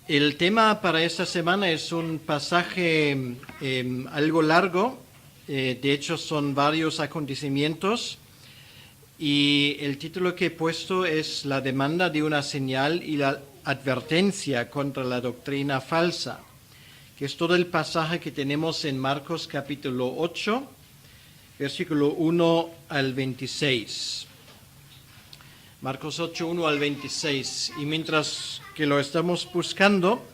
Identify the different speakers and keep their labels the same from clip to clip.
Speaker 1: El tema para esta semana es un pasaje algo largo, de hecho son varios acontecimientos y el título que he puesto es La demanda de una señal y la advertencia contra la doctrina falsa, que es todo el pasaje que tenemos en Marcos capítulo 8, versículo 1 al 26. Marcos 8, 1 al 26. Y mientras que lo estamos buscando,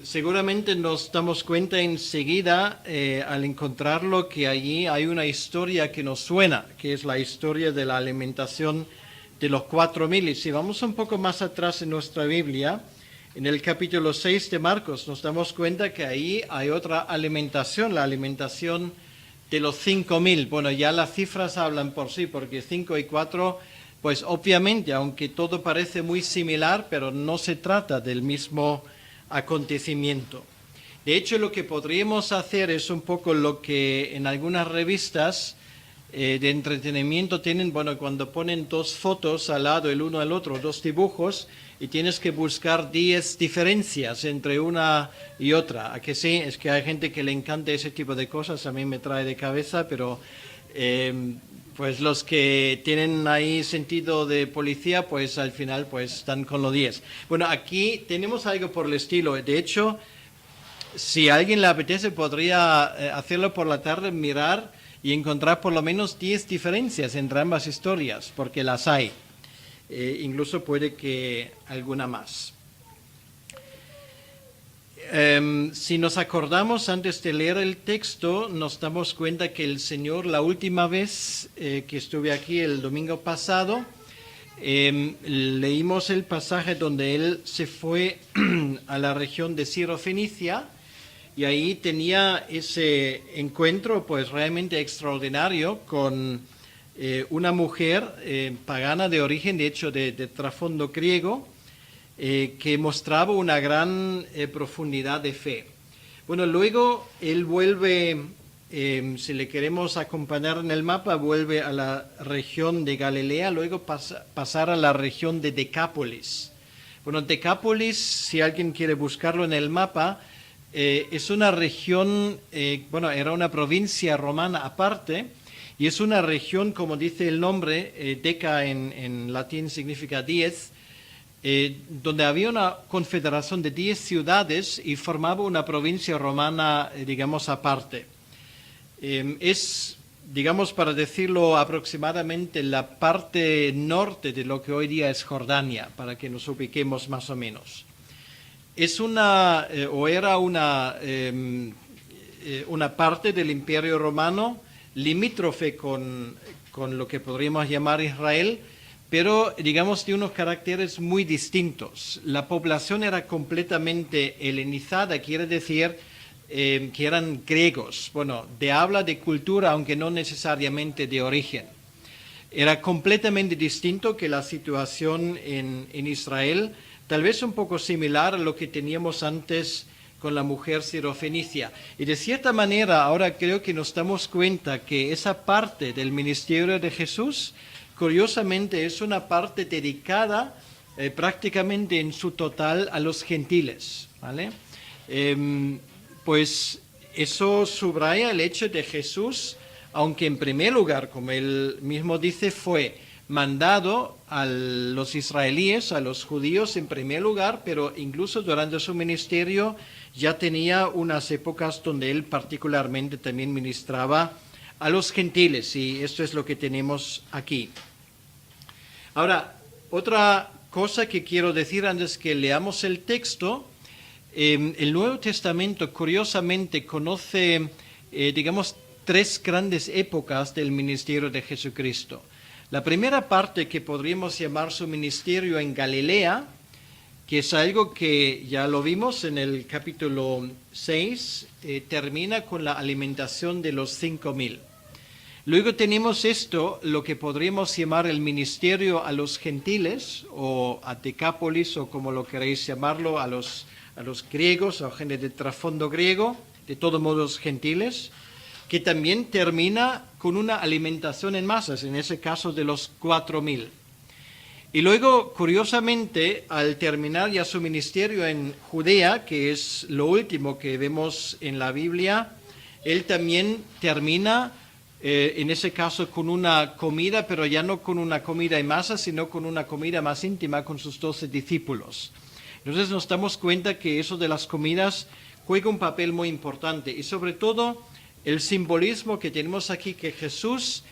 Speaker 1: seguramente nos damos cuenta enseguida al encontrarlo que allí hay una historia que nos suena, que es la historia de la alimentación de los 4.000. Y si vamos un poco más atrás en nuestra Biblia, en el capítulo 6 de Marcos, nos damos cuenta que ahí hay otra alimentación, la alimentación de los 5.000. Bueno, ya las cifras hablan por sí, porque 5 y 4, pues obviamente, aunque todo parece muy similar, pero no se trata del mismo acontecimiento. De hecho, lo que podríamos hacer es un poco lo que en algunas revistas de entretenimiento tienen, bueno, cuando ponen dos fotos al lado el uno al otro, dos dibujos, y tienes que buscar 10 diferencias entre una y otra. ¿A que sí? Es que hay gente que le encanta ese tipo de cosas, a mí me trae de cabeza, pero pues los que tienen ahí sentido de policía, pues al final pues están con los 10. Bueno, aquí tenemos algo por el estilo. De hecho, si a alguien le apetece, podría hacerlo por la tarde, mirar y encontrar por lo menos 10 diferencias entre ambas historias, porque las hay. Incluso puede que alguna más. Si nos acordamos antes de leer el texto, nos damos cuenta que el Señor, la última vez que estuve aquí el domingo pasado, leímos el pasaje donde Él se fue a la región de Sirofenicia y ahí tenía ese encuentro pues realmente extraordinario con una mujer pagana de origen, de hecho de trasfondo griego, que mostraba una gran profundidad de fe. Bueno, luego él vuelve, si le queremos acompañar en el mapa, vuelve a la región de Galilea, luego pasar a la región de Decápolis. Bueno, Decápolis, si alguien quiere buscarlo en el mapa, es una región, bueno, era una provincia romana aparte, y es una región, como dice el nombre, deca en latín significa 10, donde había una confederación de 10 ciudades y formaba una provincia romana, digamos, aparte. Es, digamos, para decirlo aproximadamente, la parte norte de lo que hoy día es Jordania, para que nos ubiquemos más o menos. Es una, o era una parte del Imperio Romano limítrofe con lo que podríamos llamar Israel, pero digamos de unos caracteres muy distintos. La población era completamente helenizada, quiere decir que eran griegos, bueno, de habla, de cultura, aunque no necesariamente de origen. Era completamente distinto que la situación en Israel, tal vez un poco similar a lo que teníamos antes con la mujer sirofenicia. Y de cierta manera, ahora creo que nos damos cuenta que esa parte del ministerio de Jesús, curiosamente, es una parte dedicada prácticamente en su total a los gentiles, ¿vale? Pues eso subraya el hecho de Jesús, aunque en primer lugar, como él mismo dice, fue mandado a los israelíes, a los judíos en primer lugar, pero incluso durante su ministerio ya tenía unas épocas donde él particularmente también ministraba a los gentiles, y esto es lo que tenemos aquí. Ahora, otra cosa que quiero decir antes que leamos el texto, el Nuevo Testamento curiosamente conoce, digamos, 3 grandes épocas del ministerio de Jesucristo. La primera parte, que podríamos llamar su ministerio en Galilea, que es algo que ya lo vimos en el capítulo 6, termina con la alimentación de los 5.000. Luego tenemos esto, lo que podríamos llamar el ministerio a los gentiles, o a Decápolis, o como lo queréis llamarlo, a los griegos, o gente de trasfondo griego, de todos modos gentiles, que también termina con una alimentación en masas, en ese caso de los 4.000. Y luego, curiosamente, al terminar ya su ministerio en Judea, que es lo último que vemos en la Biblia, él también termina, en ese caso, con una comida, pero ya no con una comida en masa, sino con una comida más íntima con sus 12 discípulos. Entonces nos damos cuenta que eso de las comidas juega un papel muy importante y sobre todo el simbolismo que tenemos aquí, que Jesús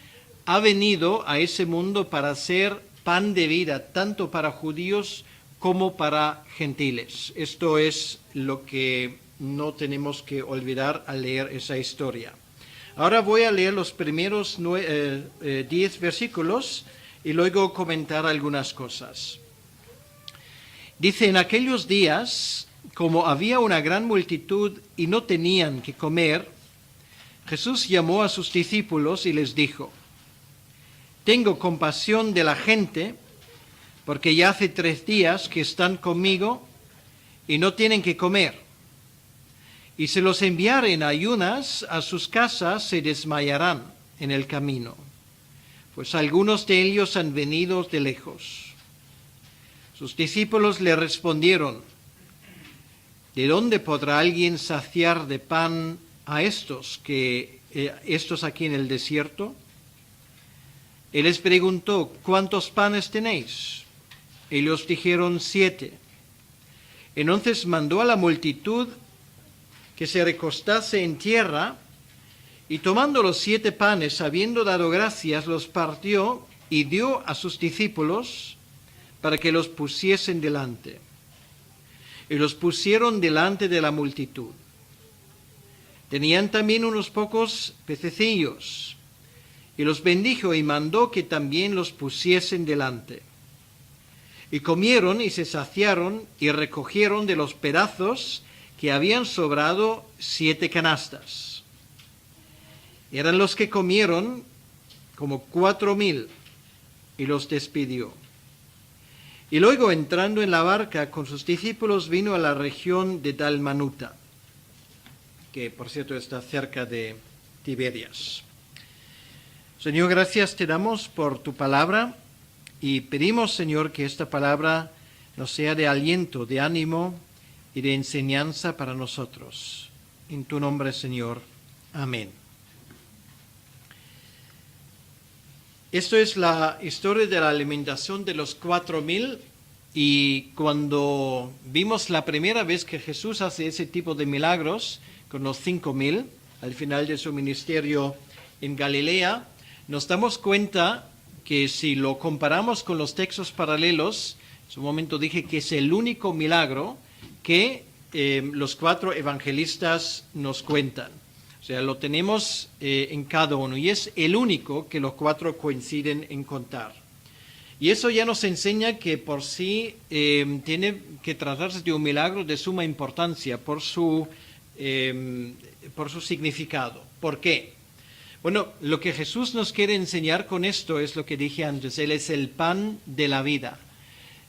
Speaker 1: ha venido a ese mundo para ser pan de vida, tanto para judíos como para gentiles. Esto es lo que no tenemos que olvidar al leer esa historia. Ahora voy a leer los primeros 10 versículos y luego comentar algunas cosas. Dice, en aquellos días, como había una gran multitud y no tenían que comer, Jesús llamó a sus discípulos y les dijo, tengo compasión de la gente, porque ya hace 3 días que están conmigo y no tienen que comer. Y si los enviaren ayunas a sus casas, se desmayarán en el camino, pues algunos de ellos han venido de lejos. Sus discípulos le respondieron, ¿de dónde podrá alguien saciar de pan a estos aquí en el desierto? Él les preguntó, ¿cuántos panes tenéis? Ellos dijeron 7. Entonces mandó a la multitud que se recostase en tierra, y tomando los 7 panes, habiendo dado gracias, los partió y dio a sus discípulos para que los pusiesen delante. Y los pusieron delante de la multitud. Tenían también unos pocos pececillos, y los bendijo y mandó que también los pusiesen delante. Y comieron y se saciaron y recogieron de los pedazos que habían sobrado 7 canastas. Eran los que comieron como 4,000 y los despidió. Y luego entrando en la barca con sus discípulos vino a la región de Dalmanuta, que por cierto está cerca de Tiberias. Señor, gracias te damos por tu palabra y pedimos, Señor, que esta palabra nos sea de aliento, de ánimo y de enseñanza para nosotros. En tu nombre, Señor. Amén. Esto es la historia de la alimentación de los 4,000 y cuando vimos la primera vez que Jesús hace ese tipo de milagros con los 5,000 al final de su ministerio en Galilea, nos damos cuenta que si lo comparamos con los textos paralelos, en su momento dije que es el único milagro que los 4 evangelistas nos cuentan. O sea, lo tenemos en cada uno y es el único que los 4 coinciden en contar. Y eso ya nos enseña que por sí tiene que tratarse de un milagro de suma importancia por su significado. ¿Por qué? Bueno, lo que Jesús nos quiere enseñar con esto es lo que dije antes, Él es el pan de la vida.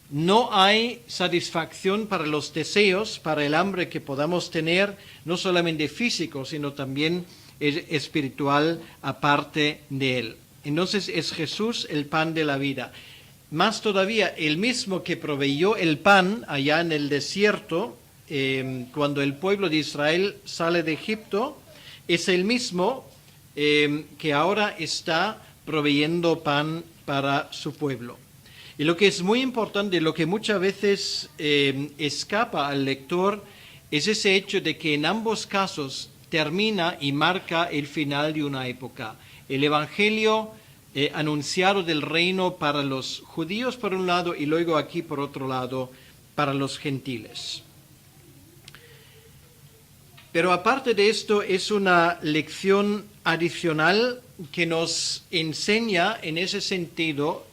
Speaker 1: No hay satisfacción para los deseos, para el hambre que podamos tener, no solamente físico, sino también espiritual, aparte de Él. Entonces es Jesús el pan de la vida. Más todavía, el mismo que proveyó el pan allá en el desierto, cuando el pueblo de Israel sale de Egipto, es el mismo que ahora está proveyendo pan para su pueblo. Y lo que es muy importante, lo que muchas veces escapa al lector, es ese hecho de que en ambos casos termina y marca el final de una época. El Evangelio anunciado del reino para los judíos por un lado y luego aquí por otro lado para los gentiles. Pero aparte de esto es una lección adicional que nos enseña en ese sentido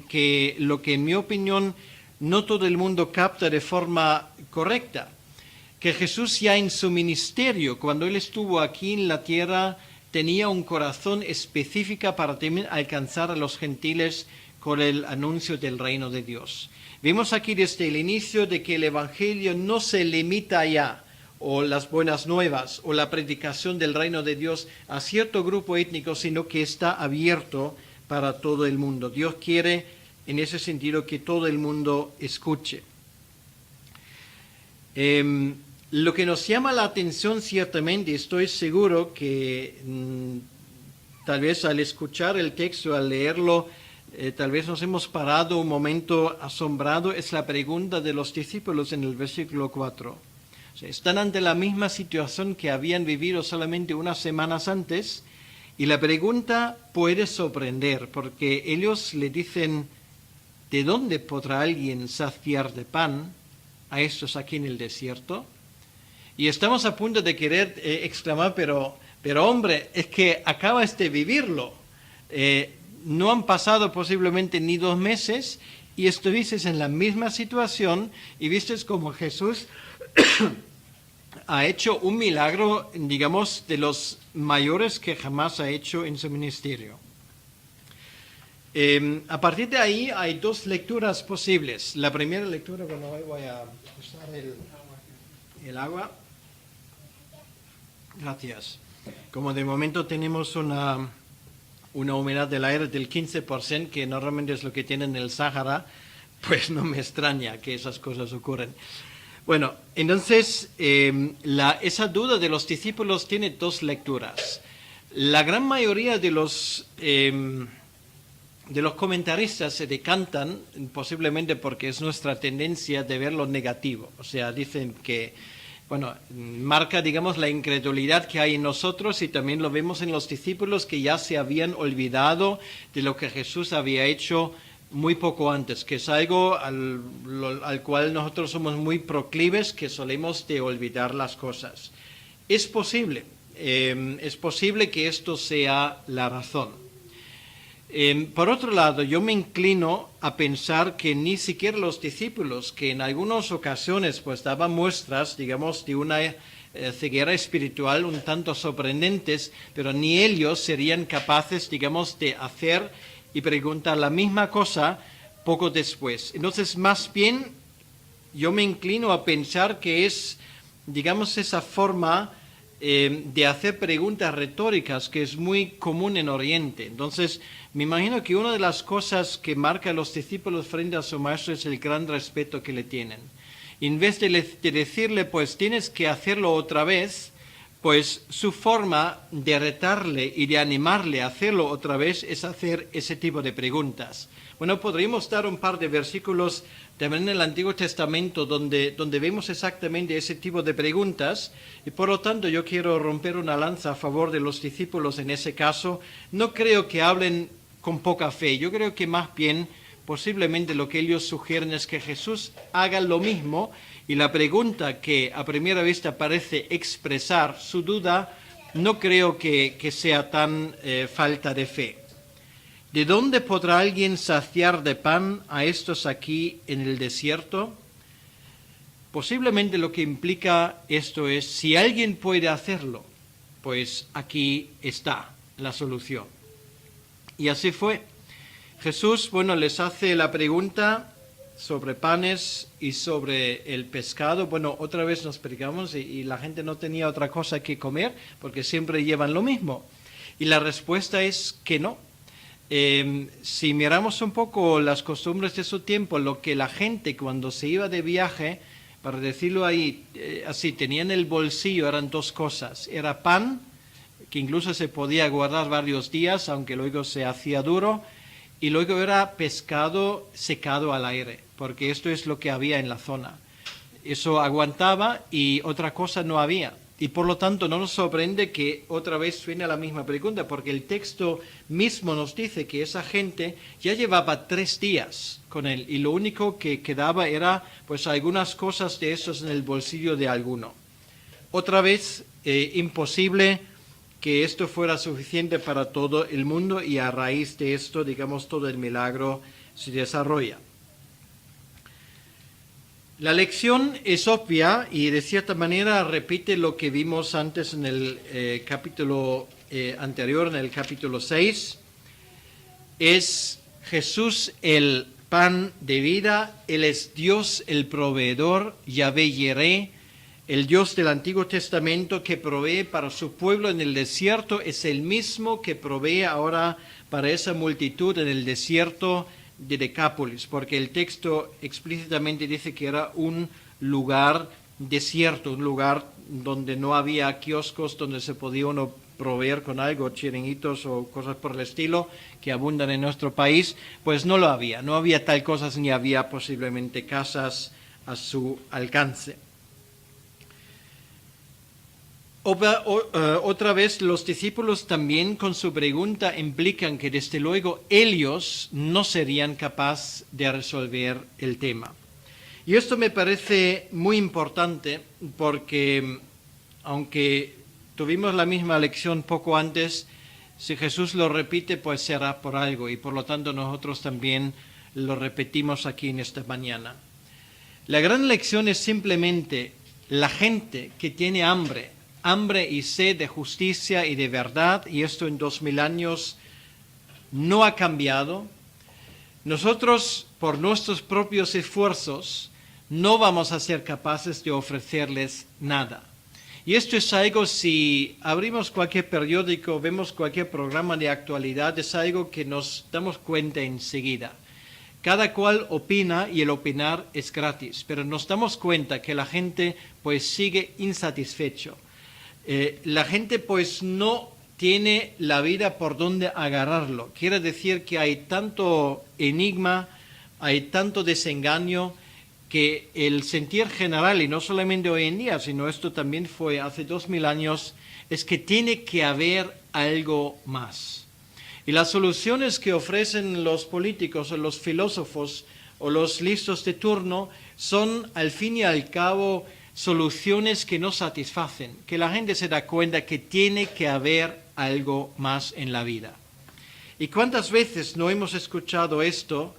Speaker 1: que lo que en mi opinión no todo el mundo capta de forma correcta, que Jesús ya en su ministerio, cuando Él estuvo aquí en la tierra, tenía un corazón específico para también alcanzar a los gentiles con el anuncio del reino de Dios. Vemos aquí desde el inicio de que el Evangelio no se limita ya, o las buenas nuevas, o la predicación del reino de Dios a cierto grupo étnico, sino que está abierto para todo el mundo. Dios quiere en ese sentido que todo el mundo escuche. Lo que nos llama la atención ciertamente, estoy seguro que tal vez al escuchar el texto, al leerlo, tal vez nos hemos parado un momento asombrado, es la pregunta de los discípulos en el versículo 4. O sea, están ante la misma situación que habían vivido solamente unas semanas antes, y la pregunta puede sorprender, porque ellos le dicen, ¿de dónde podrá alguien saciar de pan a estos aquí en el desierto? Y estamos a punto de querer exclamar, pero hombre, es que acabas de vivirlo. No han pasado posiblemente ni 2 meses y estuviste en la misma situación y viste como Jesús ha hecho un milagro, digamos, de los mayores que jamás ha hecho en su ministerio. A partir de ahí hay 2 lecturas posibles. La primera lectura, bueno, hoy voy a usar el agua. Gracias. Como de momento tenemos una humedad del aire del 15%, que normalmente es lo que tiene en el Sáhara, pues no me extraña que esas cosas ocurran. Bueno, entonces esa duda de los discípulos tiene 2 lecturas. La gran mayoría de los comentaristas se decantan, posiblemente porque es nuestra tendencia de ver lo negativo. O sea, dicen que, bueno, marca, digamos, la incredulidad que hay en nosotros y también lo vemos en los discípulos que ya se habían olvidado de lo que Jesús había hecho muy poco antes, que es algo al cual nosotros somos muy proclives, que solemos de olvidar las cosas. Es posible que esto sea la razón. Por otro lado, yo me inclino a pensar que ni siquiera los discípulos, que en algunas ocasiones pues daban muestras, digamos, de una ceguera espiritual un tanto sorprendentes, pero ni ellos serían capaces, digamos, de hacer y preguntar la misma cosa poco después. Entonces, más bien, yo me inclino a pensar que es, digamos, esa forma de hacer preguntas retóricas que es muy común en Oriente. Entonces, me imagino que una de las cosas que marca a los discípulos frente a su maestro es el gran respeto que le tienen. En vez de decirle, pues tienes que hacerlo otra vez, pues su forma de retarle y de animarle a hacerlo otra vez es hacer ese tipo de preguntas. Bueno, podríamos dar un par de versículos también en el Antiguo Testamento donde vemos exactamente ese tipo de preguntas y por lo tanto yo quiero romper una lanza a favor de los discípulos en ese caso. No creo que hablen con poca fe, yo creo que más bien posiblemente lo que ellos sugieren es que Jesús haga lo mismo y la pregunta que a primera vista parece expresar su duda no creo que sea tan falta de fe. ¿De dónde podrá alguien saciar de pan a estos aquí en el desierto? Posiblemente lo que implica esto es, si alguien puede hacerlo, pues aquí está la solución. Y así fue. Jesús, bueno, les hace la pregunta sobre panes y sobre el pescado. Bueno, otra vez nos predicamos y la gente no tenía otra cosa que comer porque siempre llevan lo mismo. Y la respuesta es que no. Si miramos un poco las costumbres de su tiempo, lo que la gente cuando se iba de viaje, para decirlo ahí, así, tenía en el bolsillo eran 2 cosas. Era pan, que incluso se podía guardar varios días, aunque luego se hacía duro, y luego era pescado secado al aire, porque esto es lo que había en la zona. Eso aguantaba y otra cosa no había. Y por lo tanto no nos sorprende que otra vez suene la misma pregunta, porque el texto mismo nos dice que esa gente ya llevaba 3 días con él y lo único que quedaba era pues algunas cosas de esos en el bolsillo de alguno. Otra vez imposible que esto fuera suficiente para todo el mundo y a raíz de esto, digamos, todo el milagro se desarrolla. La lección es obvia y de cierta manera repite lo que vimos antes en el capítulo anterior, en el capítulo 6. Es Jesús el pan de vida, Él es Dios el proveedor, Yahvé Jireh, el Dios del Antiguo Testamento que provee para su pueblo en el desierto, es el mismo que provee ahora para esa multitud en el desierto de Decápolis, porque el texto explícitamente dice que era un lugar desierto, un lugar donde no había kioscos, donde se podía uno proveer con algo, chiringuitos o cosas por el estilo que abundan en nuestro país, pues no lo había, no había tal cosas ni había posiblemente casas a su alcance. Otra vez, los discípulos también con su pregunta implican que desde luego ellos no serían capaces de resolver el tema. Y esto me parece muy importante porque, aunque tuvimos la misma lección poco antes, si Jesús lo repite, pues será por algo, y por lo tanto nosotros también lo repetimos aquí en esta mañana. La gran lección es simplemente la gente que tiene hambre y sed de justicia y de verdad, y esto en 2000 años no ha cambiado. Nosotros, por nuestros propios esfuerzos, no vamos a ser capaces de ofrecerles nada. Y esto es algo, si abrimos cualquier periódico, vemos cualquier programa de actualidad, es algo que nos damos cuenta enseguida. Cada cual opina y el opinar es gratis, pero nos damos cuenta que la gente pues sigue insatisfecho. La gente pues no tiene la vida por donde agarrarlo. Quiere decir que hay tanto enigma, hay tanto desengaño, que el sentir general, y no solamente hoy en día, sino esto también fue hace 2000 años, es que tiene que haber algo más. Y las soluciones que ofrecen los políticos o los filósofos o los listos de turno son, al fin y al cabo, soluciones que no satisfacen, que la gente se da cuenta que tiene que haber algo más en la vida. ¿Y cuántas veces no hemos escuchado esto?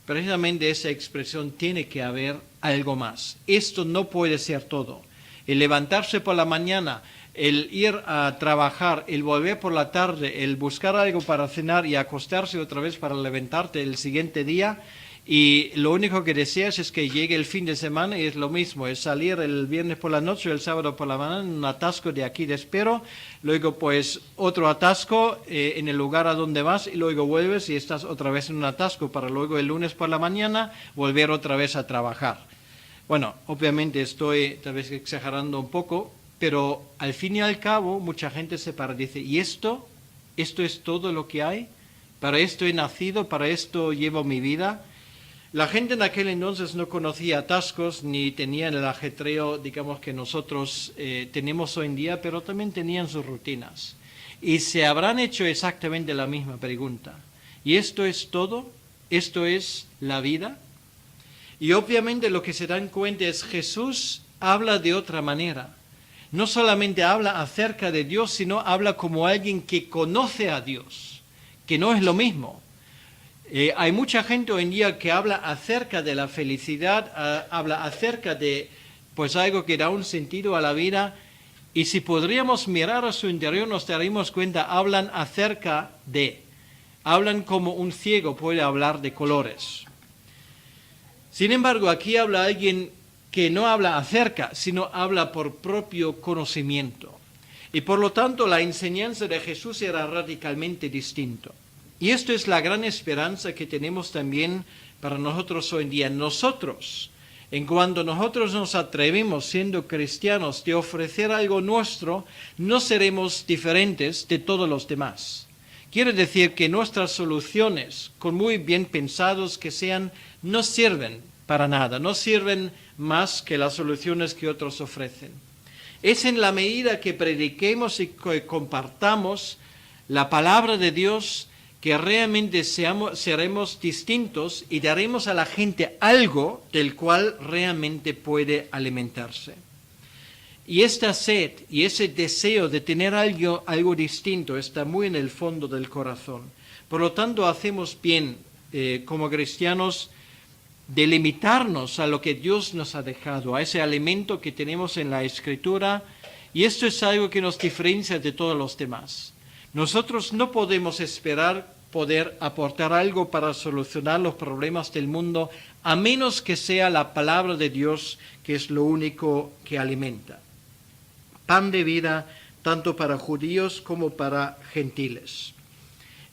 Speaker 1: Precisamente esa expresión, tiene que haber algo más. Esto no puede ser todo. El levantarse por la mañana, el ir a trabajar, el volver por la tarde, el buscar algo para cenar y acostarse otra vez para levantarte el siguiente día, y lo único que deseas es que llegue el fin de semana, y es lo mismo, es salir el viernes por la noche o el sábado por la mañana en un atasco de aquí te espero, luego pues otro atasco en el lugar a donde vas, y luego vuelves y estás otra vez en un atasco para luego el lunes por la mañana volver otra vez a trabajar. Bueno, obviamente estoy tal vez exagerando un poco, pero al fin y al cabo mucha gente se para y dice, ¿y esto? ¿Esto es todo lo que hay? ¿Para esto he nacido? ¿Para esto llevo mi vida? La gente en aquel entonces no conocía atascos ni tenían el ajetreo, digamos, que nosotros tenemos hoy en día, pero también tenían sus rutinas. Y se habrán hecho exactamente la misma pregunta. ¿Y esto es todo? ¿Esto es la vida? Y obviamente lo que se dan cuenta es Jesús habla de otra manera. No solamente habla acerca de Dios, sino habla como alguien que conoce a Dios, que no es lo mismo. Hay mucha gente hoy en día que habla acerca de la felicidad, habla acerca de pues algo que da un sentido a la vida, y si podríamos mirar a su interior nos daríamos cuenta, hablan como un ciego puede hablar de colores. Sin embargo, aquí habla alguien que no habla acerca, sino habla por propio conocimiento. Y por lo tanto la enseñanza de Jesús era radicalmente distinta. Y esto es la gran esperanza que tenemos también para nosotros hoy en día. Nosotros, en cuanto nosotros nos atrevemos, siendo cristianos, de ofrecer algo nuestro, no seremos diferentes de todos los demás. Quiere decir que nuestras soluciones, con muy bien pensados que sean, no sirven para nada, no sirven más que las soluciones que otros ofrecen. Es en la medida que prediquemos y que compartamos la palabra de Dios que realmente seremos distintos y daremos a la gente algo del cual realmente puede alimentarse. Y esta sed y ese deseo de tener algo distinto está muy en el fondo del corazón. Por lo tanto, hacemos bien como cristianos de limitarnos a lo que Dios nos ha dejado, a ese alimento que tenemos en la Escritura, y esto es algo que nos diferencia de todos los demás. Nosotros no podemos esperar poder aportar algo para solucionar los problemas del mundo, a menos que sea la palabra de Dios, que es lo único que alimenta. Pan de vida, tanto para judíos como para gentiles.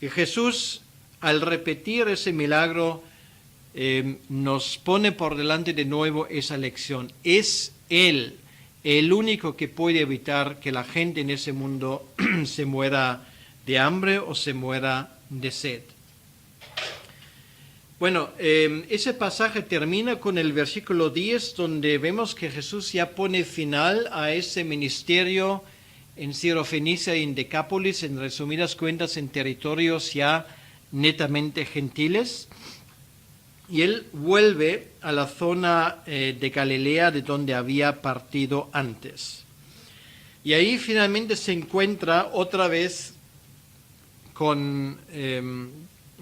Speaker 1: Y Jesús, al repetir ese milagro, nos pone por delante de nuevo esa lección. Es Él el único que puede evitar que la gente en ese mundo se muera de hambre o se muera de sed. Bueno, ese pasaje termina con el versículo 10, donde vemos que Jesús ya pone final a ese ministerio en Sirofenicia y en Decápolis, en resumidas cuentas, en territorios ya netamente gentiles. Y él vuelve a la zona de Galilea, de donde había partido antes. Y ahí finalmente se encuentra otra vez con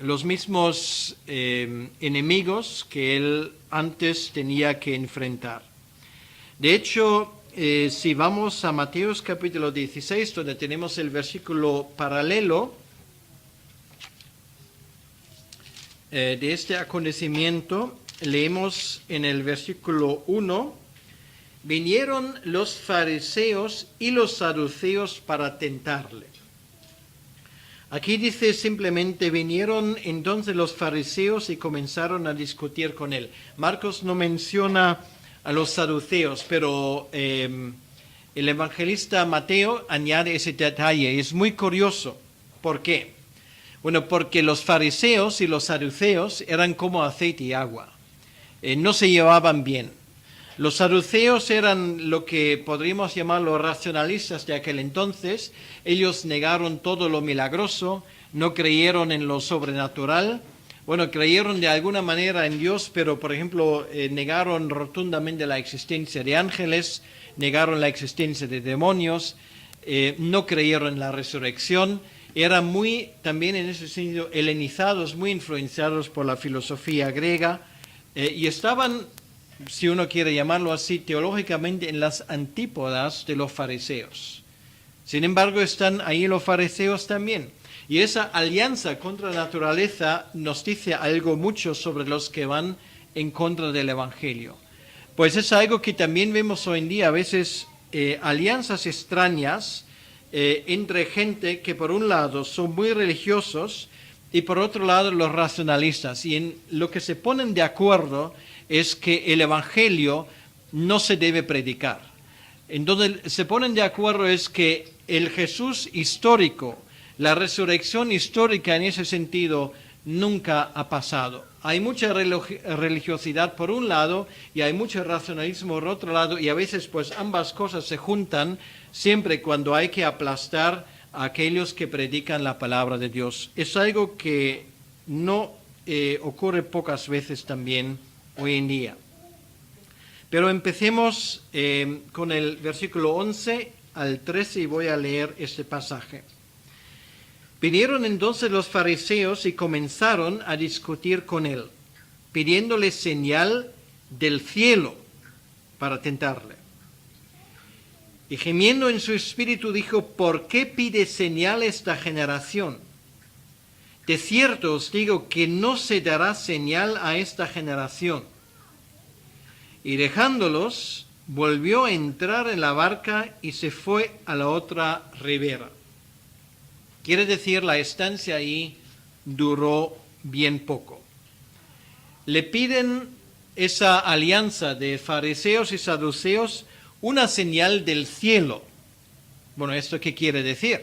Speaker 1: los mismos enemigos que él antes tenía que enfrentar. De hecho, si vamos a Mateo capítulo 16, donde tenemos el versículo paralelo de este acontecimiento, leemos en el versículo 1, vinieron los fariseos y los saduceos para tentarle. Aquí dice simplemente, vinieron entonces los fariseos y comenzaron a discutir con él. Marcos no menciona a los saduceos, pero el evangelista Mateo añade ese detalle. Es muy curioso. ¿Por qué? Bueno, porque los fariseos y los saduceos eran como aceite y agua. No se llevaban bien. Los saduceos eran lo que podríamos llamar los racionalistas de aquel entonces. Ellos negaron todo lo milagroso, no creyeron en lo sobrenatural. Bueno, creyeron de alguna manera en Dios, pero por ejemplo negaron rotundamente la existencia de ángeles, negaron la existencia de demonios, no creyeron en la resurrección. Eran muy, también en ese sentido, helenizados, muy influenciados por la filosofía griega y estaban, si uno quiere llamarlo así, teológicamente en las antípodas de los fariseos. Sin embargo, están ahí los fariseos también. Y esa alianza contra la naturaleza nos dice algo mucho sobre los que van en contra del Evangelio. Pues es algo que también vemos hoy en día, a veces alianzas extrañas entre gente que por un lado son muy religiosos y por otro lado los racionalistas. Y en lo que se ponen de acuerdo es que el Evangelio no se debe predicar. Entonces se ponen de acuerdo es que el Jesús histórico, la resurrección histórica en ese sentido nunca ha pasado. Hay mucha religiosidad por un lado y hay mucho racionalismo por otro lado, y a veces pues ambas cosas se juntan siempre cuando hay que aplastar a aquellos que predican la palabra de Dios. Es algo que no ocurre pocas veces también hoy en día. Pero empecemos con el versículo 11 al 13 y voy a leer este pasaje. Vinieron entonces los fariseos y comenzaron a discutir con él, pidiéndole señal del cielo para tentarle. Y gimiendo en su espíritu dijo, ¿por qué pide señal esta generación? De cierto os digo que no se dará señal a esta generación. Y dejándolos, volvió a entrar en la barca y se fue a la otra ribera. Quiere decir, la estancia ahí duró bien poco. Le piden esa alianza de fariseos y saduceos una señal del cielo. Bueno, ¿esto qué quiere decir?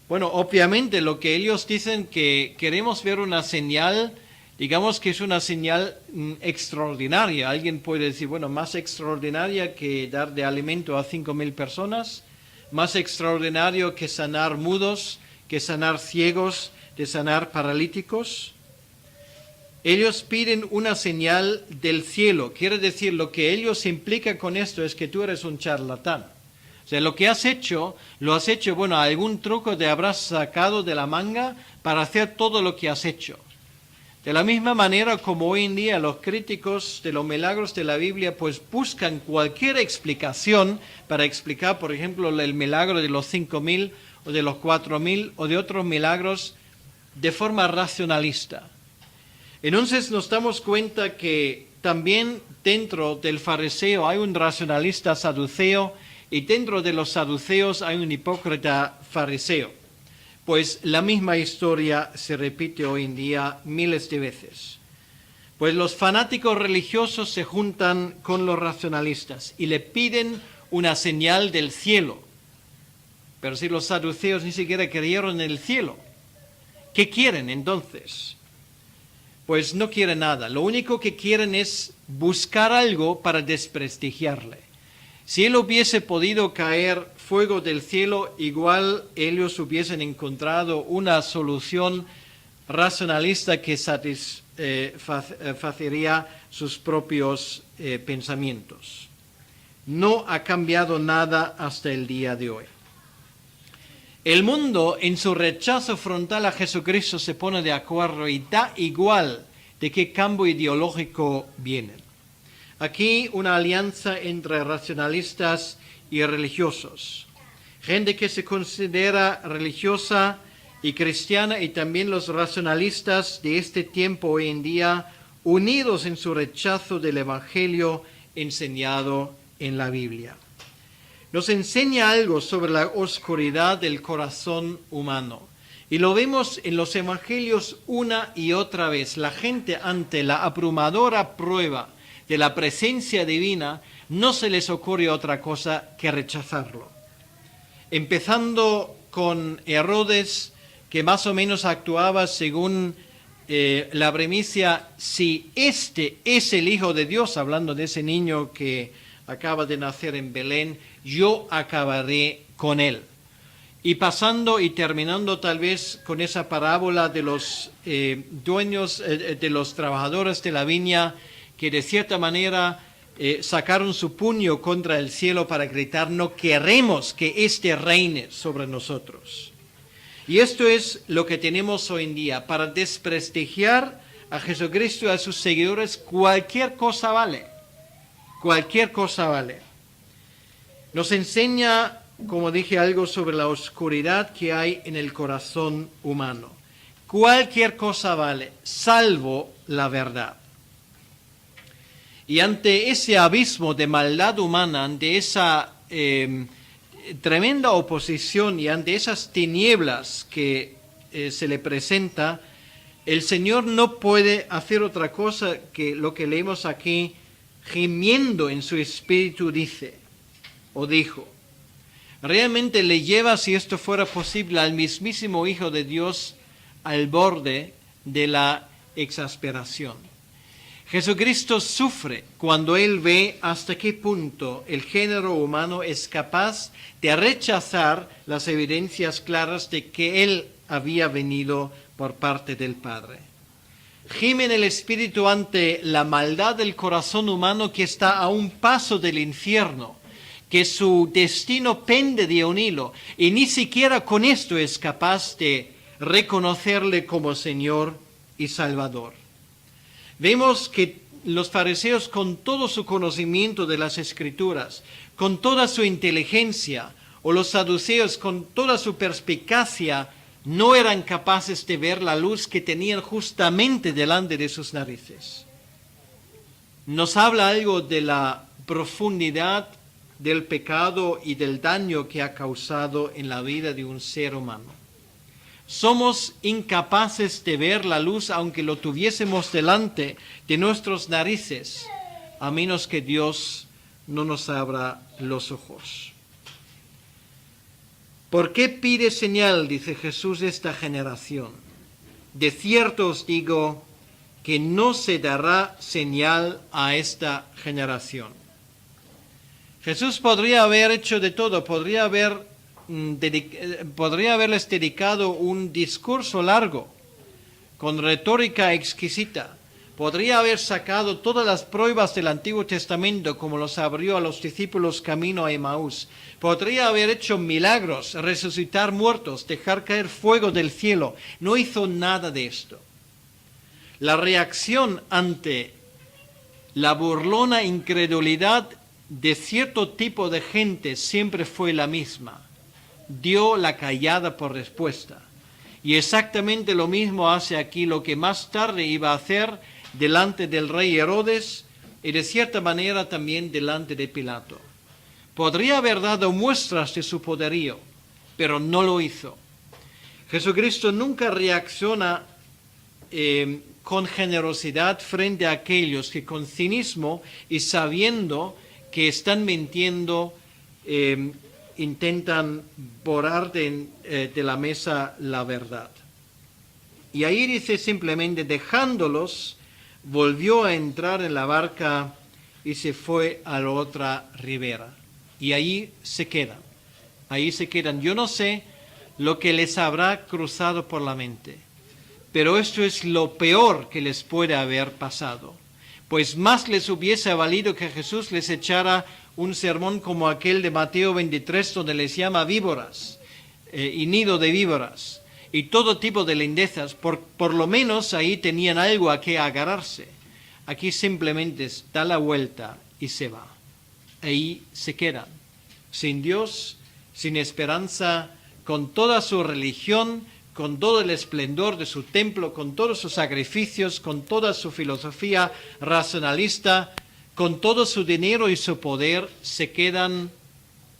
Speaker 1: Bueno, obviamente lo que ellos dicen que queremos ver una señal, digamos que es una señal extraordinaria. Alguien puede decir, bueno, más extraordinaria que dar de alimento a 5,000 personas, más extraordinario que sanar mudos, que sanar ciegos, de sanar paralíticos. Ellos piden una señal del cielo. Quiere decir, lo que ellos implican con esto es que tú eres un charlatán. O sea, lo que has hecho, lo has hecho, bueno, algún truco te habrás sacado de la manga para hacer todo lo que has hecho. De la misma manera como hoy en día los críticos de los milagros de la Biblia pues buscan cualquier explicación para explicar, por ejemplo, el milagro de los 5,000 o de los 4,000 o de otros milagros de forma racionalista. Entonces nos damos cuenta que también dentro del fariseo hay un racionalista saduceo y dentro de los saduceos hay un hipócrita fariseo. Pues la misma historia se repite hoy en día miles de veces. Pues los fanáticos religiosos se juntan con los racionalistas y le piden una señal del cielo. Pero si los saduceos ni siquiera creyeron en el cielo, ¿qué quieren entonces? Pues no quieren nada. Lo único que quieren es buscar algo para desprestigiarle. Si él hubiese podido caer fuego del cielo, igual ellos hubiesen encontrado una solución racionalista que satisfacería sus propios pensamientos. No ha cambiado nada hasta el día de hoy. El mundo, en su rechazo frontal a Jesucristo, se pone de acuerdo y da igual de qué cambio ideológico vienen. Aquí una alianza entre racionalistas y religiosos. Gente que se considera religiosa y cristiana, y también los racionalistas de este tiempo hoy en día, unidos en su rechazo del Evangelio enseñado en la Biblia. Nos enseña algo sobre la oscuridad del corazón humano. Y lo vemos en los evangelios una y otra vez. La gente, ante la abrumadora prueba de la presencia divina, no se les ocurre otra cosa que rechazarlo. Empezando con Herodes, que más o menos actuaba según la premisa: si este es el Hijo de Dios, hablando de ese niño que acaba de nacer en Belén, yo acabaré con él. Y pasando y terminando tal vez con esa parábola de los dueños, de los trabajadores de la viña, que de cierta manera sacaron su puño contra el cielo para gritar: no queremos que éste reine sobre nosotros. Y esto es lo que tenemos hoy en día. Para desprestigiar a Jesucristo y a sus seguidores, cualquier cosa vale. Cualquier cosa vale. Nos enseña, como dije, algo sobre la oscuridad que hay en el corazón humano. Cualquier cosa vale, salvo la verdad. Y ante ese abismo de maldad humana, ante esa tremenda oposición y ante esas tinieblas que se le presenta, el Señor no puede hacer otra cosa que lo que leemos aquí: gimiendo en su espíritu dice, o dijo. Realmente le lleva, si esto fuera posible, al mismísimo Hijo de Dios al borde de la exasperación. Jesucristo sufre cuando Él ve hasta qué punto el género humano es capaz de rechazar las evidencias claras de que Él había venido por parte del Padre. Gime en el espíritu ante la maldad del corazón humano que está a un paso del infierno, que su destino pende de un hilo, y ni siquiera con esto es capaz de reconocerle como Señor y Salvador. Vemos que los fariseos, con todo su conocimiento de las Escrituras, con toda su inteligencia, o los saduceos con toda su perspicacia, no eran capaces de ver la luz que tenían justamente delante de sus narices. Nos habla algo de la profundidad del pecado y del daño que ha causado en la vida de un ser humano. Somos incapaces de ver la luz aunque lo tuviésemos delante de nuestras narices, a menos que Dios no nos abra los ojos. ¿Por qué pide señal, dice Jesús, esta generación? De cierto os digo que no se dará señal a esta generación. Jesús podría haber hecho de todo, podría haberles dedicado un discurso largo, con retórica exquisita. Podría haber sacado todas las pruebas del Antiguo Testamento, como los abrió a los discípulos camino a Emaús. Podría haber hecho milagros, resucitar muertos, dejar caer fuego del cielo. No hizo nada de esto. La reacción ante la burlona incredulidad de cierto tipo de gente siempre fue la misma. Dio la callada por respuesta. Y exactamente lo mismo hace aquí, lo que más tarde iba a hacer delante del rey Herodes y de cierta manera también delante de Pilato. Podría haber dado muestras de su poderío, pero no lo hizo. Jesucristo nunca reacciona con generosidad frente a aquellos que con cinismo y sabiendo que están mintiendo, intentan borrar de la mesa la verdad. Y ahí dice simplemente, dejándolos, volvió a entrar en la barca y se fue a la otra ribera. Y ahí se quedan. Ahí se quedan. Yo no sé lo que les habrá cruzado por la mente, pero esto es lo peor que les puede haber pasado. Pues más les hubiese valido que Jesús les echara un sermón como aquel de Mateo 23, donde les llama víboras y nido de víboras y todo tipo de lindezas. Por lo menos ahí tenían algo a que agarrarse. Aquí simplemente da la vuelta y se va. Ahí se quedan, sin Dios, sin esperanza, con toda su religión, con todo el esplendor de su templo, con todos sus sacrificios, con toda su filosofía racionalista, con todo su dinero y su poder, se quedan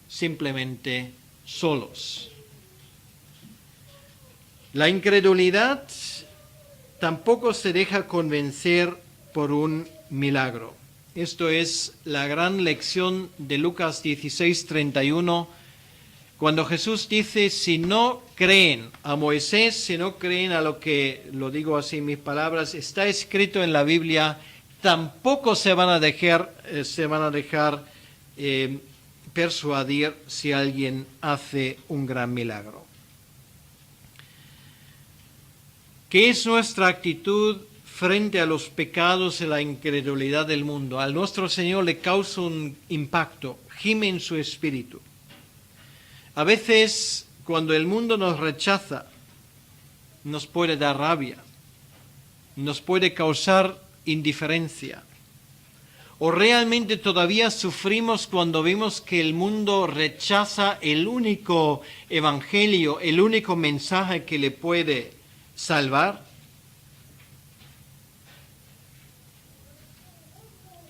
Speaker 1: simplemente solos. La incredulidad tampoco se deja convencer por un milagro. Esto es la gran lección de Lucas 16:31, cuando Jesús dice, si no creen a Moisés, si no creen a lo que, lo digo así en mis palabras, está escrito en la Biblia, tampoco se van a dejar persuadir si alguien hace un gran milagro. ¿Qué es nuestra actitud frente a los pecados y la incredulidad del mundo? A nuestro Señor le causa un impacto, gime en su espíritu. A veces, cuando el mundo nos rechaza, nos puede dar rabia, nos puede causar indiferencia. O realmente todavía sufrimos cuando vemos que el mundo rechaza el único evangelio, el único mensaje que le puede salvar.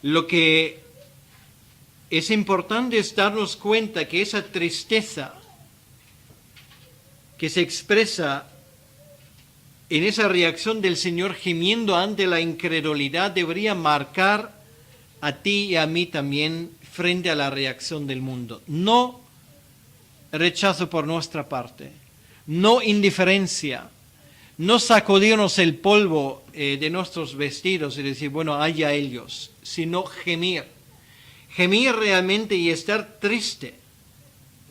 Speaker 1: Lo que es importante es darnos cuenta que esa tristeza que se expresa en esa reacción del Señor gimiendo ante la incredulidad debería marcar a ti y a mí también frente a la reacción del mundo. No rechazo por nuestra parte, no indiferencia, no sacudirnos el polvo de nuestros vestidos y decir, bueno, haya ellos, sino gemir. Gemir realmente y estar triste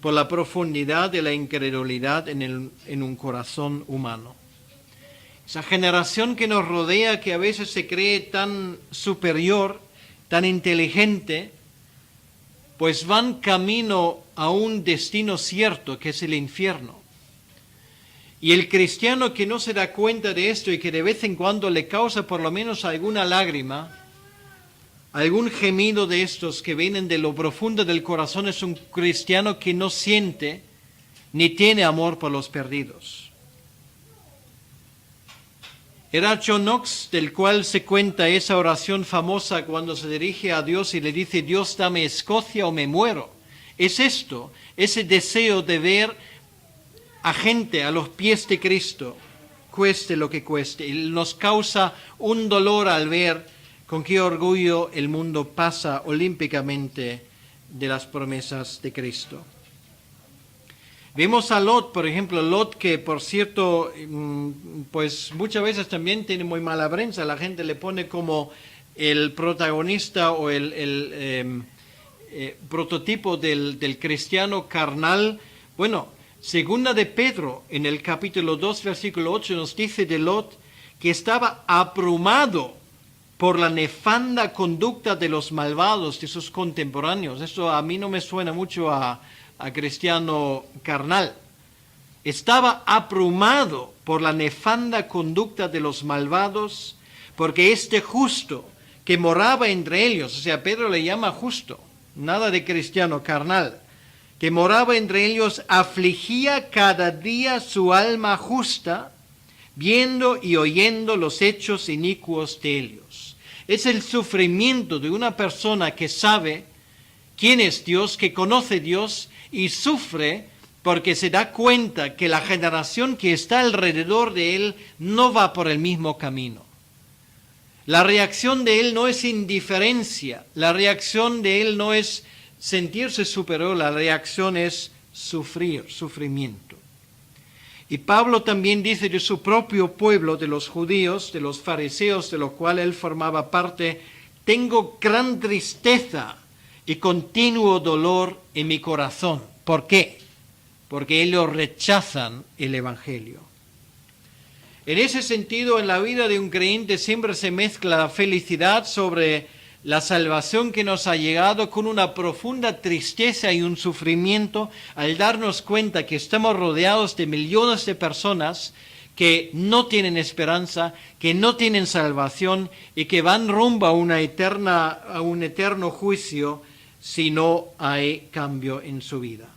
Speaker 1: por la profundidad de la incredulidad en un corazón humano. Esa generación que nos rodea, que a veces se cree tan superior, tan inteligente, pues van camino a un destino cierto, que es el infierno. Y el cristiano que no se da cuenta de esto y que de vez en cuando le causa por lo menos alguna lágrima, algún gemido de estos que vienen de lo profundo del corazón, es un cristiano que no siente ni tiene amor por los perdidos. Era John Knox, del cual se cuenta esa oración famosa cuando se dirige a Dios y le dice, Dios, dame Escocia o me muero. Es esto, ese deseo de ver a gente a los pies de Cristo, cueste lo que cueste. Y nos causa un dolor al ver con qué orgullo el mundo pasa olímpicamente de las promesas de Cristo. Vemos a Lot, por ejemplo, Lot que por cierto, pues muchas veces también tiene muy mala prensa, la gente le pone como el protagonista o el prototipo del cristiano carnal. Bueno, segunda de Pedro, en el capítulo 2, versículo 8, nos dice de Lot que estaba abrumado por la nefanda conducta de los malvados, de sus contemporáneos. Eso a mí no me suena mucho a cristiano carnal. Estaba abrumado por la nefanda conducta de los malvados, porque este justo que moraba entre ellos, o sea, Pedro le llama justo, nada de cristiano carnal, que moraba entre ellos, afligía cada día su alma justa, viendo y oyendo los hechos inicuos de ellos. Es el sufrimiento de una persona que sabe quién es Dios, que conoce a Dios y sufre porque se da cuenta que la generación que está alrededor de él no va por el mismo camino. La reacción de él no es indiferencia, la reacción de él no es sentirse superior, la reacción es sufrimiento. Y Pablo también dice de su propio pueblo, de los judíos, de los fariseos, de los cuales él formaba parte: tengo gran tristeza y continuo dolor en mi corazón. ¿Por qué? Porque ellos rechazan el Evangelio. En ese sentido, en la vida de un creyente siempre se mezcla la felicidad sobre la salvación que nos ha llegado con una profunda tristeza y un sufrimiento al darnos cuenta que estamos rodeados de millones de personas que no tienen esperanza, que no tienen salvación y que van rumbo a un eterno juicio si no hay cambio en su vida.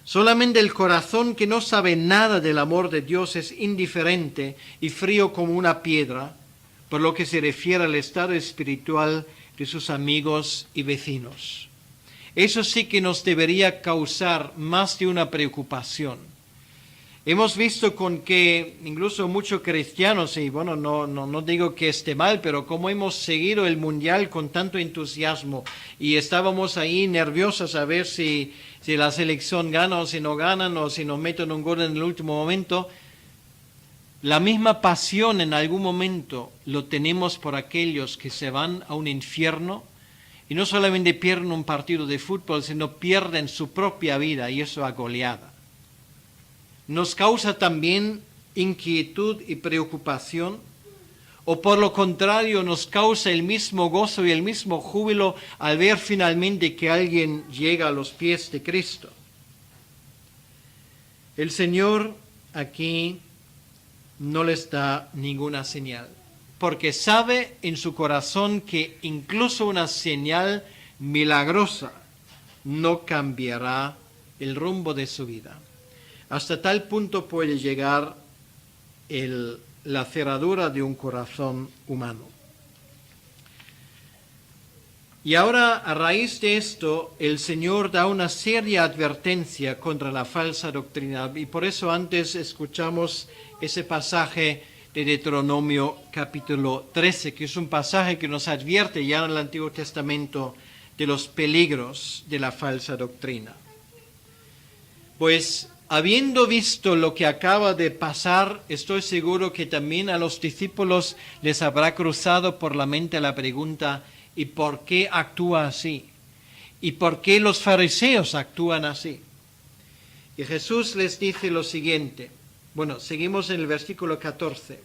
Speaker 1: Solamente el corazón que no sabe nada del amor de Dios es indiferente y frío como una piedra, por lo que se refiere al estado espiritual de sus amigos y vecinos. Eso sí que nos debería causar más de una preocupación. Hemos visto con que incluso muchos cristianos, y bueno, no digo que esté mal, pero como hemos seguido el Mundial con tanto entusiasmo y estábamos ahí nerviosos a ver si la selección gana o si no ganan o si nos meten un gol en el último momento, la misma pasión en algún momento lo tenemos por aquellos que se van a un infierno y no solamente pierden un partido de fútbol, sino pierden su propia vida, y eso a goleada. Nos causa también inquietud y preocupación, o por lo contrario nos causa el mismo gozo y el mismo júbilo al ver finalmente que alguien llega a los pies de Cristo. El Señor aquí no les da ninguna señal, porque sabe en su corazón que incluso una señal milagrosa no cambiará el rumbo de su vida. Hasta tal punto puede llegar la cerradura de un corazón humano. Y ahora, a raíz de esto, el Señor da una seria advertencia contra la falsa doctrina. Y por eso antes escuchamos ese pasaje de Deuteronomio capítulo 13, que es un pasaje que nos advierte ya en el Antiguo Testamento de los peligros de la falsa doctrina. Pues, habiendo visto lo que acaba de pasar, estoy seguro que también a los discípulos les habrá cruzado por la mente la pregunta: ¿y por qué actúa así? ¿Y por qué los fariseos actúan así? Y Jesús les dice lo siguiente. Bueno, seguimos en el versículo 14.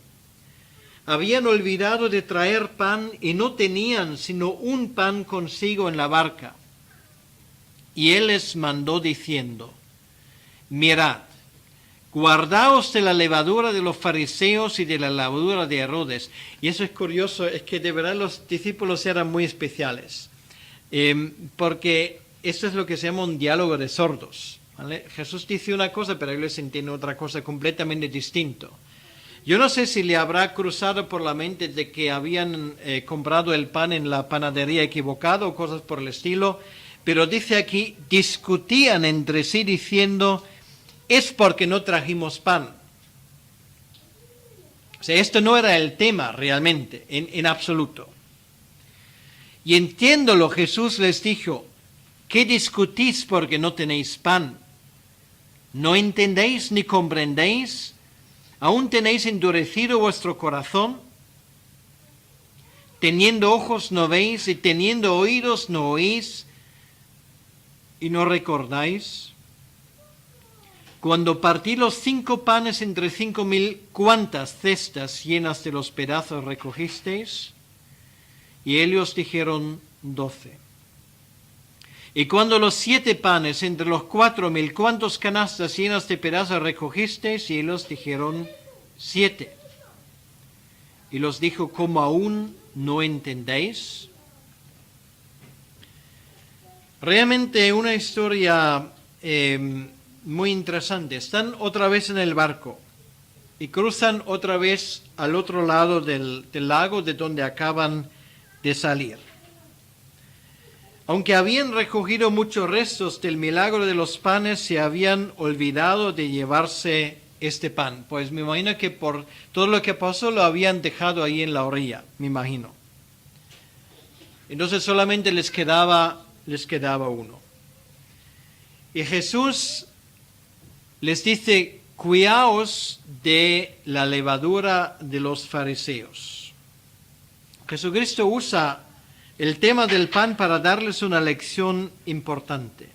Speaker 1: Habían olvidado de traer pan y no tenían sino un pan consigo en la barca. Y él les mandó diciendo: mirad, guardaos de la levadura de los fariseos y de la levadura de Herodes. Y eso es curioso, es que de verdad los discípulos eran muy especiales, porque esto es lo que se llama un diálogo de sordos, ¿vale? Jesús dice una cosa, pero ellos entienden otra cosa completamente distinta. Yo no sé si le habrá cruzado por la mente de que habían comprado el pan en la panadería equivocada o cosas por el estilo, pero dice aquí, discutían entre sí diciendo: es porque no trajimos pan. O sea, esto no era el tema realmente, en absoluto. Y entiéndolo, Jesús les dijo: ¿qué discutís porque no tenéis pan? ¿No entendéis ni comprendéis? ¿Aún tenéis endurecido vuestro corazón? Teniendo ojos no veis y teniendo oídos no oís y no recordáis. Cuando partí los 5 panes entre 5,000, ¿cuántas cestas llenas de los pedazos recogisteis? Y ellos dijeron 12. Y cuando los 7 panes entre los 4,000, ¿cuántas canastas llenas de pedazos recogisteis? Y ellos dijeron 7. Y los dijo: ¿cómo aún no entendéis? Realmente una historia muy interesante. Están otra vez en el barco y cruzan otra vez al otro lado del lago de donde acaban de salir. Aunque habían recogido muchos restos del milagro de los panes, se habían olvidado de llevarse este pan. Pues me imagino que por todo lo que pasó lo habían dejado ahí en la orilla, me imagino. Entonces solamente les quedaba uno. Y Jesús les dice, cuidaos de la levadura de los fariseos. Jesucristo usa el tema del pan para darles una lección importante.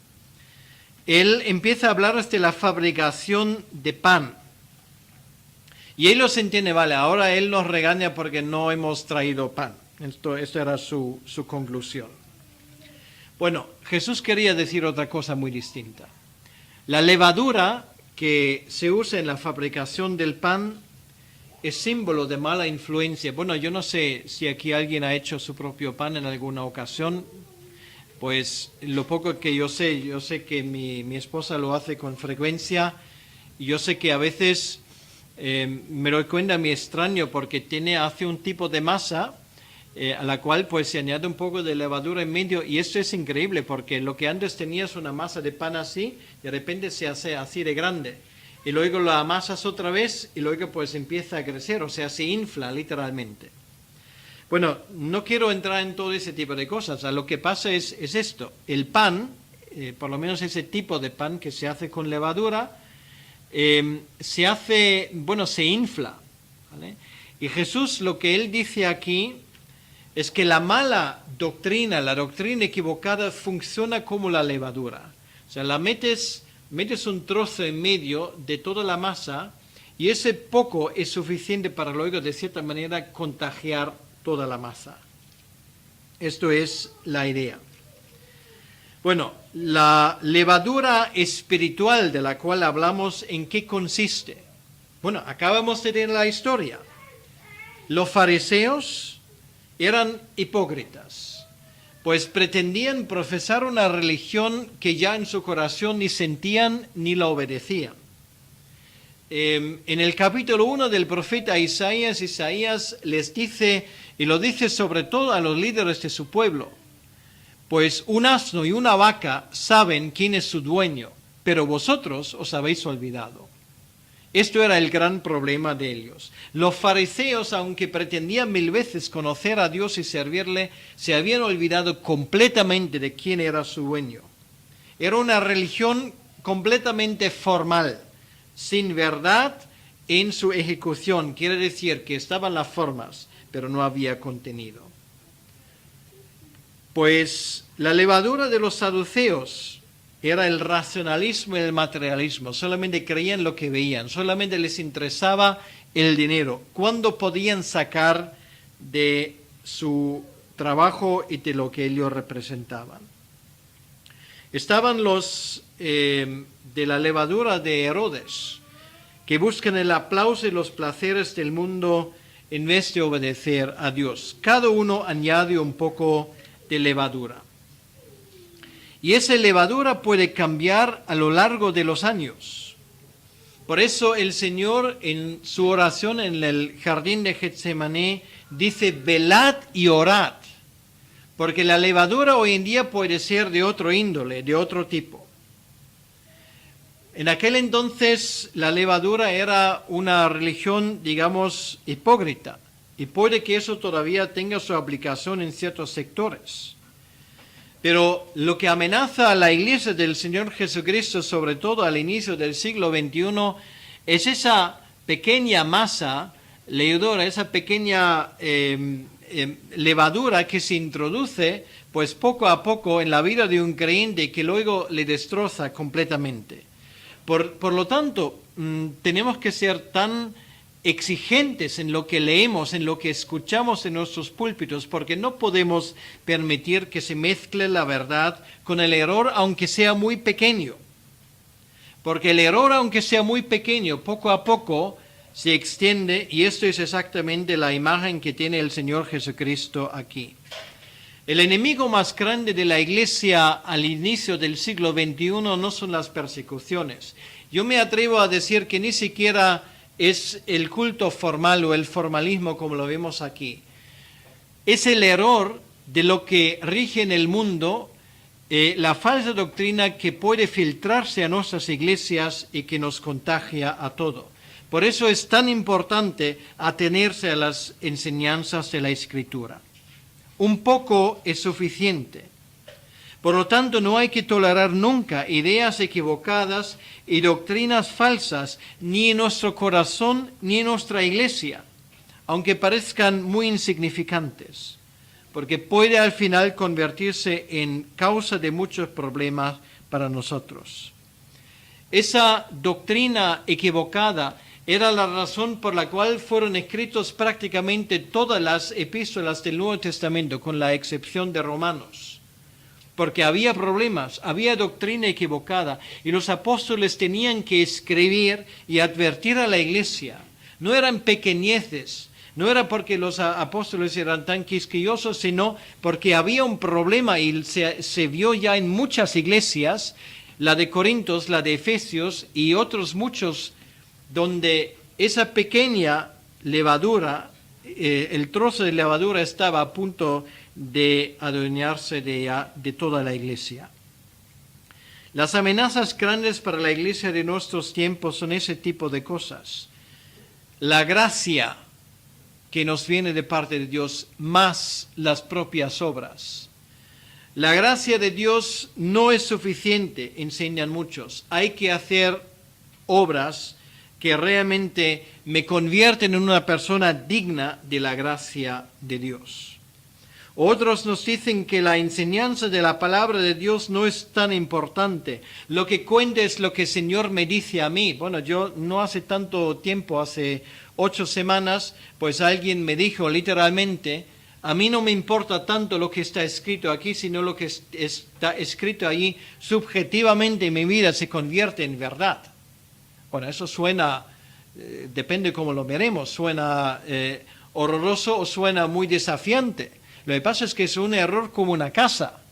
Speaker 1: Él empieza a hablarles de la fabricación de pan. Y ellos entienden, vale, ahora Él nos regaña porque no hemos traído pan. Esto era su conclusión. Bueno, Jesús quería decir otra cosa muy distinta. La levadura que se usa en la fabricación del pan es símbolo de mala influencia. Bueno, yo no sé si aquí alguien ha hecho su propio pan en alguna ocasión. Pues lo poco que yo sé que mi esposa lo hace con frecuencia. Y yo sé que a veces me doy cuenta, me extraño, porque hace un tipo de masa a la cual pues se añade un poco de levadura en medio, y esto es increíble porque lo que antes tenías una masa de pan así, de repente se hace así de grande, y luego la amasas otra vez y luego pues empieza a crecer, o sea, se infla literalmente. Bueno, no quiero entrar en todo ese tipo de cosas. Lo que pasa es esto, el pan, por lo menos ese tipo de pan que se hace con levadura, se infla, ¿vale? Y Jesús lo que Él dice aquí es que la mala doctrina, la doctrina equivocada, funciona como la levadura. O sea, metes un trozo en medio de toda la masa y ese poco es suficiente para luego, de cierta manera, contagiar toda la masa. Esto es la idea. Bueno, la levadura espiritual de la cual hablamos, ¿en qué consiste? Bueno, acabamos de tener la historia. Los fariseos eran hipócritas, pues pretendían profesar una religión que ya en su corazón ni sentían ni la obedecían. En el capítulo 1 del profeta Isaías les dice, y lo dice sobre todo a los líderes de su pueblo, pues un asno y una vaca saben quién es su dueño, pero vosotros os habéis olvidado. Esto era el gran problema de ellos. Los fariseos, aunque pretendían 1000 veces conocer a Dios y servirle, se habían olvidado completamente de quién era su dueño. Era una religión completamente formal, sin verdad en su ejecución. Quiere decir que estaban las formas, pero no había contenido. Pues la levadura de los saduceos era el racionalismo y el materialismo. Solamente creían lo que veían, solamente les interesaba el dinero. ¿Cuándo podían sacar de su trabajo y de lo que ellos representaban? Estaban los de la levadura de Herodes, que buscan el aplauso y los placeres del mundo en vez de obedecer a Dios. Cada uno añade un poco de levadura. Y esa levadura puede cambiar a lo largo de los años. Por eso el Señor en su oración en el jardín de Getsemaní dice, velad y orad. Porque la levadura hoy en día puede ser de otro índole, de otro tipo. En aquel entonces la levadura era una religión, digamos, hipócrita. Y puede que eso todavía tenga su aplicación en ciertos sectores. Pero lo que amenaza a la iglesia del Señor Jesucristo, sobre todo al inicio del siglo XXI, es esa pequeña masa leudora, esa pequeña levadura que se introduce pues poco a poco en la vida de un creyente que luego le destroza completamente. Por lo tanto, tenemos que ser tan exigentes en lo que leemos, en lo que escuchamos en nuestros púlpitos, porque no podemos permitir que se mezcle la verdad con el error, aunque sea muy pequeño. Porque el error, aunque sea muy pequeño, poco a poco se extiende, y esto es exactamente la imagen que tiene el Señor Jesucristo aquí. El enemigo más grande de la iglesia al inicio del siglo XXI no son las persecuciones. Yo me atrevo a decir que ni siquiera es el culto formal o el formalismo como lo vemos aquí. Es el error de lo que rige en el mundo la falsa doctrina que puede filtrarse a nuestras iglesias y que nos contagia a todo. Por eso es tan importante atenerse a las enseñanzas de la Escritura. Un poco es suficiente. Por lo tanto, no hay que tolerar nunca ideas equivocadas y doctrinas falsas, ni en nuestro corazón ni en nuestra iglesia, aunque parezcan muy insignificantes, porque puede al final convertirse en causa de muchos problemas para nosotros. Esa doctrina equivocada era la razón por la cual fueron escritos prácticamente todas las epístolas del Nuevo Testamento, con la excepción de Romanos. Porque había problemas, había doctrina equivocada, y los apóstoles tenían que escribir y advertir a la iglesia. No eran pequeñeces, no era porque los apóstoles eran tan quisquillosos, sino porque había un problema y se vio ya en muchas iglesias, la de Corintios, la de Efesios y otros muchos, donde esa pequeña levadura, el trozo de levadura estaba a punto de adueñarse de toda la iglesia. Las amenazas grandes para la iglesia de nuestros tiempos son ese tipo de cosas. La gracia que nos viene de parte de Dios, más las propias obras. La gracia de Dios no es suficiente, enseñan muchos. Hay que hacer obras que realmente me convierten en una persona digna de la gracia de Dios. Otros nos dicen que la enseñanza de la palabra de Dios no es tan importante. Lo que cuenta es lo que el Señor me dice a mí. Bueno, yo no hace tanto tiempo, hace 8 semanas, pues alguien me dijo literalmente, a mí no me importa tanto lo que está escrito aquí, sino lo que está escrito allí subjetivamente en mi vida se convierte en verdad. Bueno, eso suena, depende cómo lo veremos, suena horroroso o suena muy desafiante. Lo que pasa es que es un error como una casa.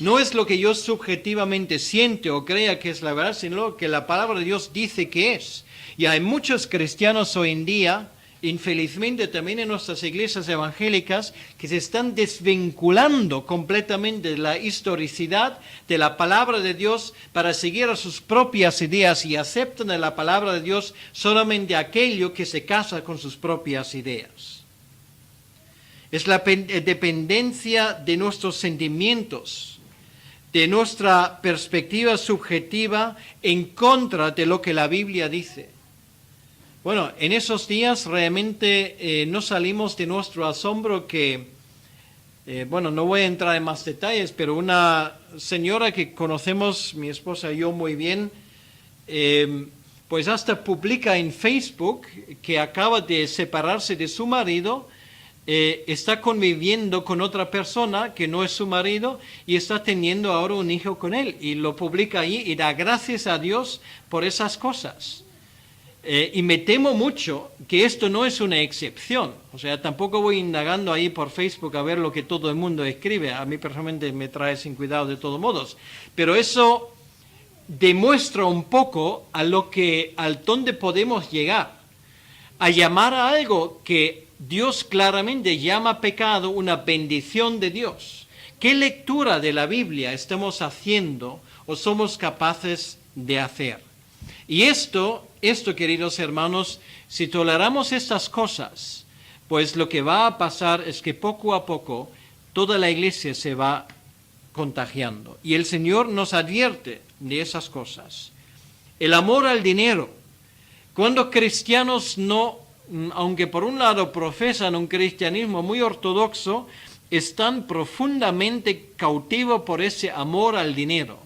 Speaker 1: No es lo que yo subjetivamente siente o crea que es la verdad, sino lo que la palabra de Dios dice que es. Y hay muchos cristianos hoy en día, infelizmente también en nuestras iglesias evangélicas, que se están desvinculando completamente de la historicidad de la palabra de Dios para seguir a sus propias ideas y aceptan en la palabra de Dios solamente aquello que se casa con sus propias ideas. Es la dependencia de nuestros sentimientos, de nuestra perspectiva subjetiva en contra de lo que la Biblia dice. Bueno, en esos días realmente no salimos de nuestro asombro que, bueno, no voy a entrar en más detalles, pero una señora que conocemos, mi esposa y yo muy bien, pues hasta publica en Facebook que acaba de separarse de su marido, está conviviendo con otra persona que no es su marido y está teniendo ahora un hijo con él y lo publica allí y da gracias a Dios por esas cosas. Y me temo mucho que esto no es una excepción. O sea, tampoco voy indagando ahí por Facebook a ver lo que todo el mundo escribe. A mí personalmente me trae sin cuidado de todos modos. Pero eso demuestra un poco al dónde podemos llegar. A llamar a algo que Dios claramente llama pecado una bendición de Dios. ¿Qué lectura de la Biblia estamos haciendo o somos capaces de hacer? Y esto, queridos hermanos, si toleramos estas cosas, pues lo que va a pasar es que poco a poco toda la iglesia se va contagiando. Y el Señor nos advierte de esas cosas. El amor al dinero. Cuando cristianos aunque por un lado profesan un cristianismo muy ortodoxo, están profundamente cautivos por ese amor al dinero,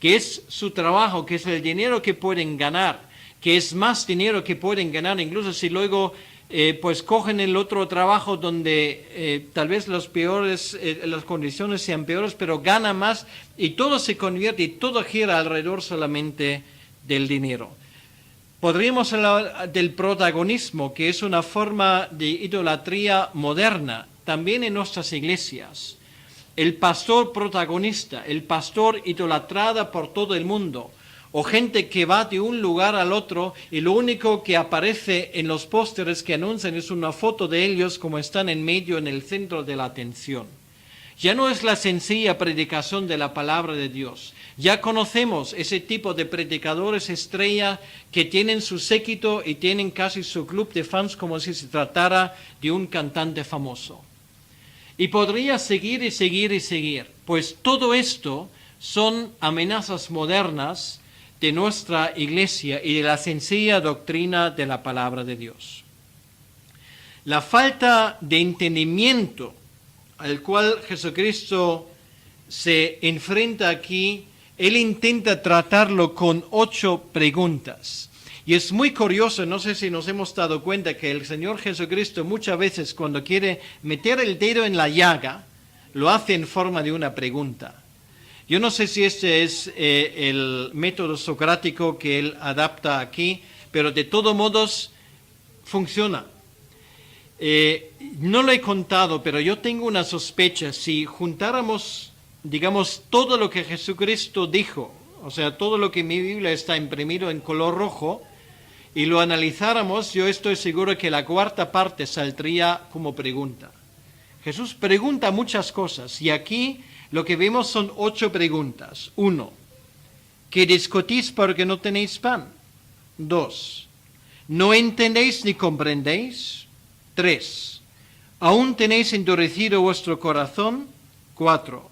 Speaker 1: que es su trabajo, que es el dinero que pueden ganar, que es más dinero que pueden ganar, incluso si luego pues cogen el otro trabajo donde tal vez las condiciones sean peores, pero gana más y todo se convierte y todo gira alrededor solamente del dinero. Podríamos hablar del protagonismo, que es una forma de idolatría moderna, también en nuestras iglesias. El pastor protagonista, el pastor idolatrada por todo el mundo, o gente que va de un lugar al otro y lo único que aparece en los pósteres que anuncian es una foto de ellos como están en medio, en el centro de la atención. Ya no es la sencilla predicación de la palabra de Dios. Ya conocemos ese tipo de predicadores estrella que tienen su séquito y tienen casi su club de fans como si se tratara de un cantante famoso. Y podría seguir y seguir y seguir, pues todo esto son amenazas modernas de nuestra iglesia y de la sencilla doctrina de la palabra de Dios. La falta de entendimiento al cual Jesucristo se enfrenta aquí, Él intenta tratarlo con 8 preguntas. Y es muy curioso, no sé si nos hemos dado cuenta que el Señor Jesucristo muchas veces cuando quiere meter el dedo en la llaga, lo hace en forma de una pregunta. Yo no sé si este es el método socrático que Él adapta aquí, pero de todos modos funciona. No lo he contado, pero yo tengo una sospecha. Si juntáramos, digamos, todo lo que Jesucristo dijo, o sea, todo lo que en mi Biblia está imprimido en color rojo, y lo analizáramos, yo estoy seguro que la 4ª parte saldría como pregunta. Jesús pregunta muchas cosas, y aquí lo que vemos son 8 preguntas. 1. ¿Que discutís porque no tenéis pan? 2. ¿No entendéis ni comprendéis? 3. ¿Aún tenéis endurecido vuestro corazón? 4.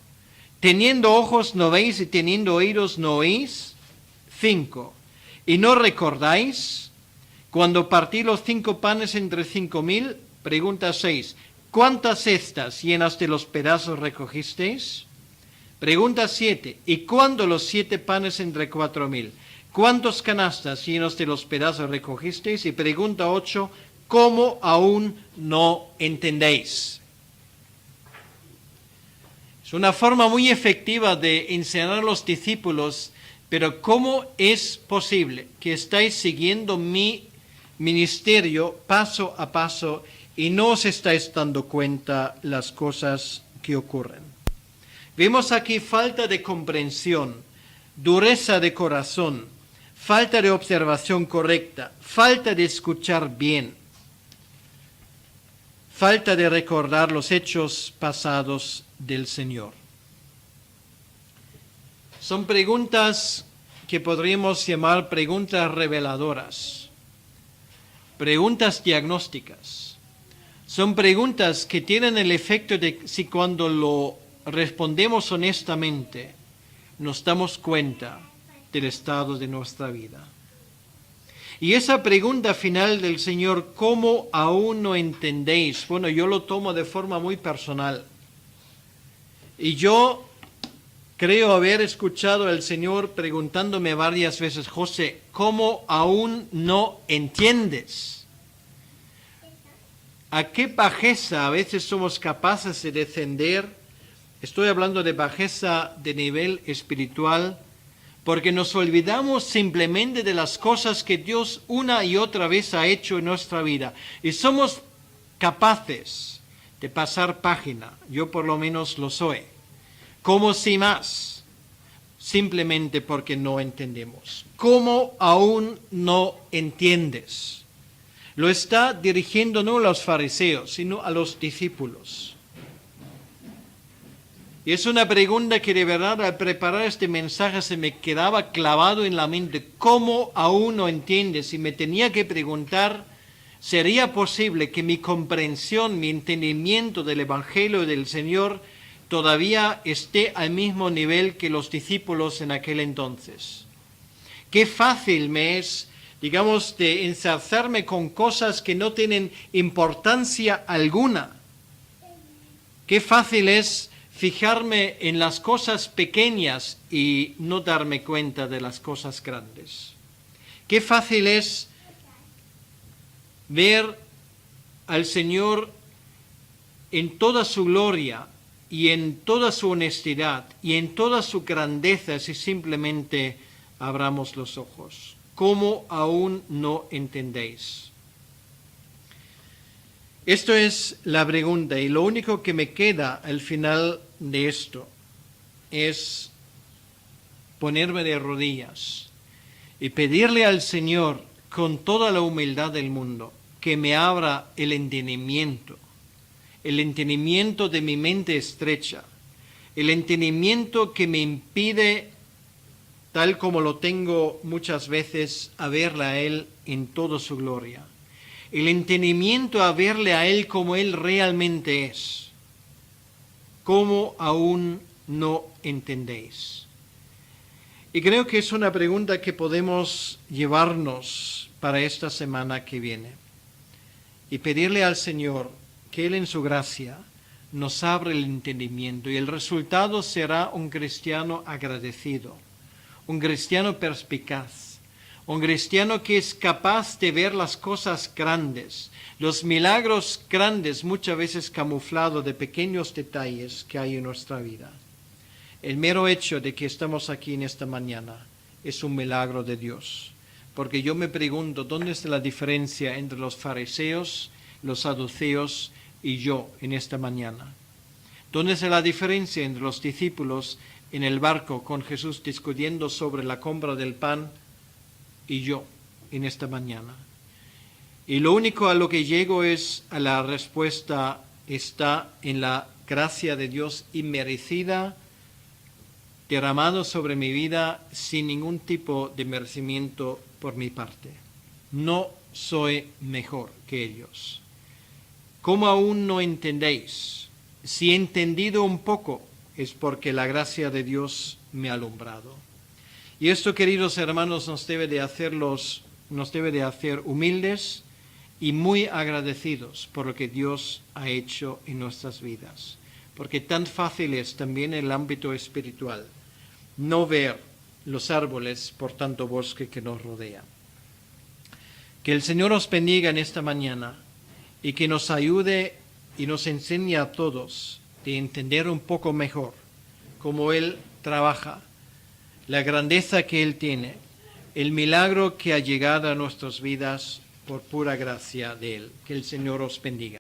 Speaker 1: ¿Teniendo ojos no veis y teniendo oídos no oís? 5. ¿Y no recordáis cuando partí los 5 panes entre 5.000? Pregunta 6. ¿Cuántas cestas llenas de los pedazos recogisteis? Pregunta 7. ¿Y cuándo los 7 panes entre 4.000? ¿Cuántos canastas llenos de los pedazos recogisteis? Y pregunta 8. ¿Cómo aún no entendéis? Es una forma muy efectiva de enseñar a los discípulos, pero ¿cómo es posible que estáis siguiendo mi ministerio paso a paso y no os estáis dando cuenta las cosas que ocurren? Vemos aquí falta de comprensión, dureza de corazón, falta de observación correcta, falta de escuchar bien, falta de recordar los hechos pasados del Señor. Son preguntas que podríamos llamar preguntas reveladoras, preguntas diagnósticas. Son preguntas que tienen el efecto de si cuando lo respondemos honestamente, nos damos cuenta del estado de nuestra vida. Y esa pregunta final del Señor, ¿cómo aún no entendéis? Bueno, yo lo tomo de forma muy personal. Y yo creo haber escuchado al Señor preguntándome varias veces, José, ¿cómo aún no entiendes? ¿A qué bajeza a veces somos capaces de descender? Estoy hablando de bajeza de nivel espiritual, porque nos olvidamos simplemente de las cosas que Dios una y otra vez ha hecho en nuestra vida. Y somos capaces de pasar página, yo por lo menos lo soy, como si más, simplemente porque no entendemos. ¿Cómo aún no entiendes? Lo está dirigiendo no a los fariseos, sino a los discípulos. Y es una pregunta que de verdad al preparar este mensaje se me quedaba clavado en la mente. ¿Cómo aún no entiendes? Y me tenía que preguntar, ¿sería posible que mi comprensión, mi entendimiento del Evangelio del Señor todavía esté al mismo nivel que los discípulos en aquel entonces? Qué fácil me es, digamos, de enzarzarme con cosas que no tienen importancia alguna. Qué fácil es fijarme en las cosas pequeñas y no darme cuenta de las cosas grandes. Qué fácil es ver al Señor en toda su gloria y en toda su honestidad y en toda su grandeza si simplemente abramos los ojos. ¿Cómo aún no entendéis? Esto es la pregunta y lo único que me queda al final de esto es ponerme de rodillas y pedirle al Señor con toda la humildad del mundo que me abra el entendimiento de mi mente estrecha, el entendimiento que me impide, tal como lo tengo muchas veces, a verle a Él en toda su gloria. El entendimiento a verle a Él como Él realmente es. ¿Cómo aún no entendéis? Y creo que es una pregunta que podemos llevarnos para esta semana que viene. Y pedirle al Señor que Él en su gracia nos abra el entendimiento. Y el resultado será un cristiano agradecido, un cristiano perspicaz, un cristiano que es capaz de ver las cosas grandes, los milagros grandes, muchas veces camuflados de pequeños detalles que hay en nuestra vida. El mero hecho de que estamos aquí en esta mañana es un milagro de Dios. Porque yo me pregunto, ¿dónde está la diferencia entre los fariseos, los saduceos y yo en esta mañana? ¿Dónde está la diferencia entre los discípulos en el barco con Jesús discutiendo sobre la compra del pan y yo en esta mañana? Y lo único a lo que llego es a la respuesta está en la gracia de Dios inmerecida, derramado sobre mi vida sin ningún tipo de merecimiento por mi parte. No soy mejor que ellos. ¿Cómo aún no entendéis? Si he entendido un poco, es porque la gracia de Dios me ha alumbrado. Y esto, queridos hermanos, nos debe de hacer humildes y muy agradecidos por lo que Dios ha hecho en nuestras vidas. Porque tan fácil es también en el ámbito espiritual no ver los árboles por tanto bosque que nos rodea. Que el Señor os bendiga en esta mañana y que nos ayude y nos enseñe a todos de entender un poco mejor cómo Él trabaja, la grandeza que Él tiene, el milagro que ha llegado a nuestras vidas por pura gracia de Él. Que el Señor os bendiga.